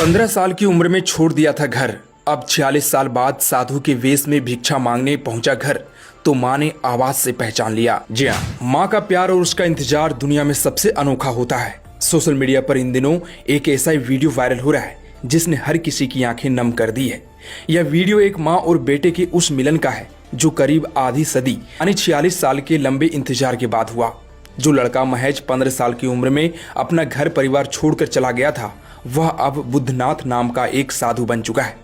15 साल की उम्र में छोड़ दिया था घर। अब 46 साल बाद साधु के वेश में भिक्षा मांगने पहुंचा घर तो माँ ने आवाज से पहचान लिया। जी हाँ, माँ का प्यार और उसका इंतजार दुनिया में सबसे अनोखा होता है। सोशल मीडिया पर इन दिनों एक ऐसा वीडियो वायरल हो रहा है जिसने हर किसी की आंखें नम कर दी है। यह वीडियो एक माँ और बेटे के उस मिलन का है जो करीब आधी सदी यानी 46 साल के लंबे इंतजार के बाद हुआ। जो लड़का महज 15 साल की उम्र में अपना घर परिवार छोड़कर चला गया था, वह अब बुद्धनाथ नाम का एक साधु बन चुका है।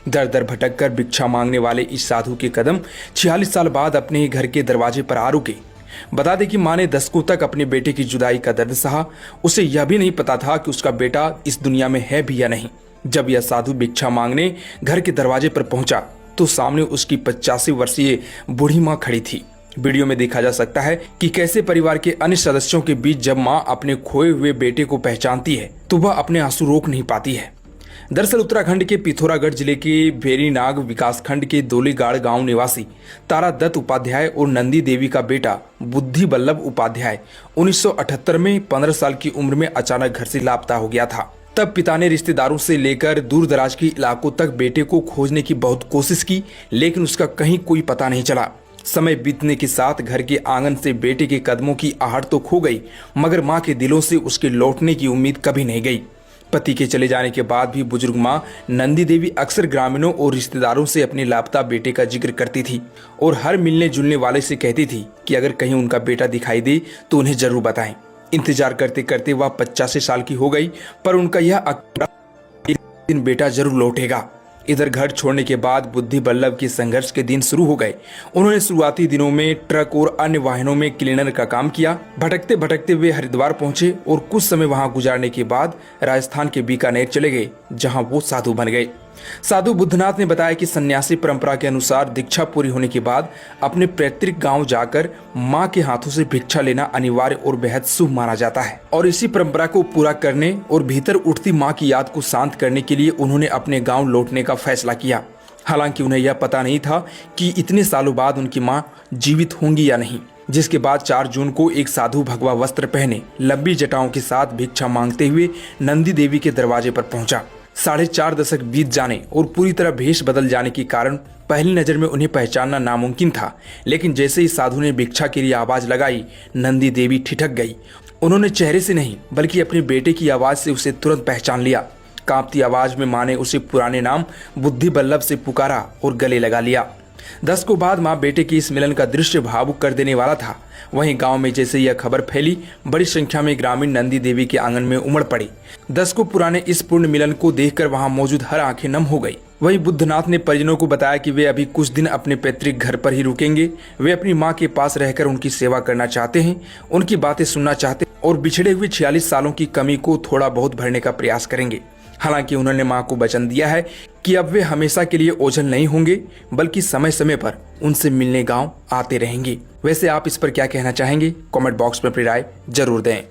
दर दर भटक कर भिक्षा मांगने वाले इस साधु के कदम 46 साल बाद अपने ही घर के दरवाजे पर आ रुके। बता दें कि माँ ने दशकों तक अपने बेटे की जुदाई का दर्द सहा। उसे यह भी नहीं पता था कि उसका बेटा इस दुनिया में है भी या नहीं। जब यह साधु भिक्षा मांगने घर के दरवाजे पर पहुंचा तो सामने उसकी 85 वर्षीय बूढ़ी माँ खड़ी थी। वीडियो में देखा जा सकता है कि कैसे परिवार के अन्य सदस्यों के बीच जब माँ अपने खोए हुए बेटे को पहचानती है तो वह अपने आंसू रोक नहीं पाती है। दरअसल उत्तराखंड के पिथौरागढ़ जिले के भेरीनाग विकासखंड के दोलीगाड़ गांव निवासी तारा दत्त उपाध्याय और नंदी देवी का बेटा बुद्धि बल्लभ उपाध्याय 1978 में 15 साल की उम्र में अचानक घर से लापता हो गया था। तब पिता ने रिश्तेदारों से लेकर दूर दराज के इलाकों तक बेटे को खोजने की बहुत कोशिश की, लेकिन उसका कहीं कोई पता नहीं चला। समय बीतने के साथ घर के आंगन से बेटे के कदमों की आहट तो खो गई, मगर मां के दिलों से उसके लौटने की उम्मीद कभी नहीं गई। पति के चले जाने के बाद भी बुजुर्ग मां नंदी देवी अक्सर ग्रामीणों और रिश्तेदारों से अपने लापता बेटे का जिक्र करती थी और हर मिलने जुलने वाले से कहती थी कि अगर कहीं उनका बेटा दिखाई दे तो उन्हें जरूर बताएं। इंतजार करते करते वह 85 साल की हो गई, पर उनका यह एक दिन बेटा जरूर लौटेगा। इधर घर छोड़ने के बाद बुद्धि बल्लभ के संघर्ष के दिन शुरू हो गए। उन्होंने शुरुआती दिनों में ट्रक और अन्य वाहनों में क्लीनर का काम किया। भटकते भटकते वे हरिद्वार पहुंचे और कुछ समय वहां गुजारने के बाद राजस्थान के बीकानेर चले गए, जहां वो साधु बन गए। साधु बुद्धनाथ ने बताया कि सन्यासी परंपरा के अनुसार दीक्षा पूरी होने के बाद अपने पैतृक गांव जाकर मां के हाथों से भिक्षा लेना अनिवार्य और बेहद शुभ माना जाता है। और इसी परंपरा को पूरा करने और भीतर उठती मां की याद को शांत करने के लिए उन्होंने अपने गांव लौटने का फैसला किया। हालांकि उन्हें यह पता नहीं था कि इतने सालों बाद उनकी मां जीवित होंगी या नहीं। जिसके बाद 4 जून को एक साधु भगवा वस्त्र पहने लंबी जटाओं के साथ भिक्षा मांगते हुए नंदी देवी के दरवाजे पर पहुंचा। 4.5 दशक बीत जाने और पूरी तरह भेष बदल जाने के कारण पहली नजर में उन्हें पहचानना नामुमकिन था, लेकिन जैसे ही साधु ने भिक्षा के लिए आवाज लगाई, नंदी देवी ठिठक गई। उन्होंने चेहरे से नहीं बल्कि अपने बेटे की आवाज से उसे तुरंत पहचान लिया। कांपती आवाज में मां ने उसे पुराने नाम बुद्धि बल्लभ से पुकारा और गले लगा लिया। दशकों बाद मां बेटे के इस मिलन का दृश्य भावुक कर देने वाला था। वहीं गांव में जैसे यह खबर फैली, बड़ी संख्या में ग्रामीण नंदी देवी के आंगन में उमड़ पड़ी। दशकों पुराने इस पूर्ण मिलन को देखकर वहां मौजूद हर आंखें नम हो गई। वहीं बुद्धनाथ ने परिजनों को बताया कि वे अभी कुछ दिन अपने पैतृक घर पर ही रुकेंगे। वे अपनी मां के पास रहकर उनकी सेवा करना चाहते हैं, उनकी बातें सुनना चाहते हैं और बिछड़े हुए 46 सालों की कमी को थोड़ा बहुत भरने का प्रयास करेंगे। हालांकि उन्होंने मां को वचन दिया है कि अब वे हमेशा के लिए ओझल नहीं होंगे, बल्कि समय समय पर उनसे मिलने गांव आते रहेंगे। वैसे आप इस पर क्या कहना चाहेंगे? कमेंट बॉक्स में अपनी राय जरूर दें।